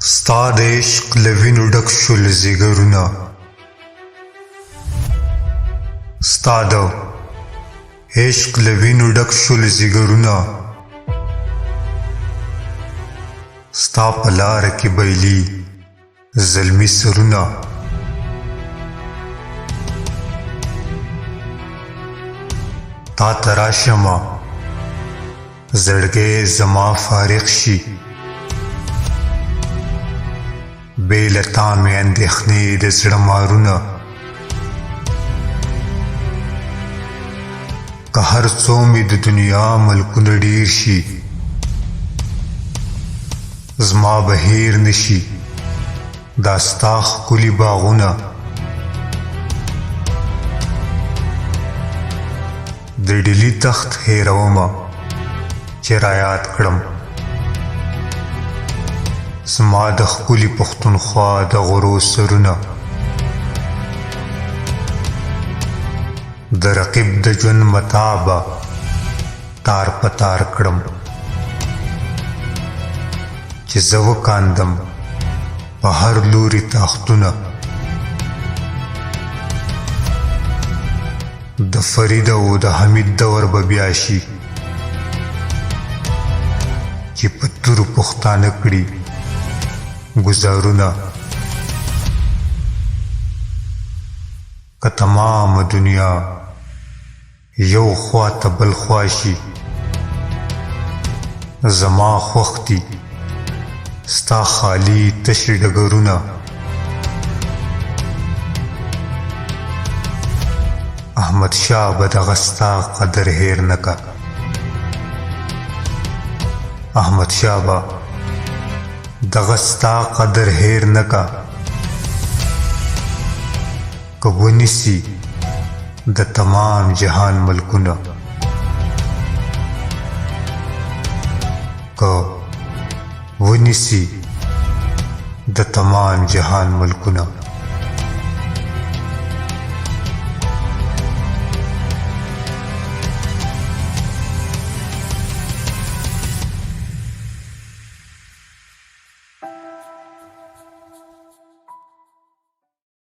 ستا د عشق له وینو ډک شول ځیګرونه، ستا د عشق له وینو ډک شول ځیګرونه، ستا په لاره کې بیلي زلمي سرونه، تا ته راشمه زړګی زما فارغ شي، بې له تا مې اندېښنې د زړه مارونه، که هر څو مې د دنیا ملکونه ډېر شي، زما به هېر نه شي دا ستا ښکلي باغونه، د ډیلي تخت هېرومه چې رایاد کړم، زما د ښکلي پښتونخوا د غرو سرونه، د رقیب د ژوند متاع به تار په تار کړم، چې زه وکاندم په هر لوري تاختونه، د فرید او د حمید دور به بیا شي چې په تورو پښتانه کړي گزارونه، که تمام دنیا یو خوا ته بل خوا شي، زما خوښ دي ستا خالي تشې ډګرونه، احمد شاه به دغه ستا قدر هېر نه کا، احمد شاه به دغه ستا قدر هېر نه کا، که ونیسي د تمام جهان ملکونه، که ونیسي د تمام جهان ملکونه.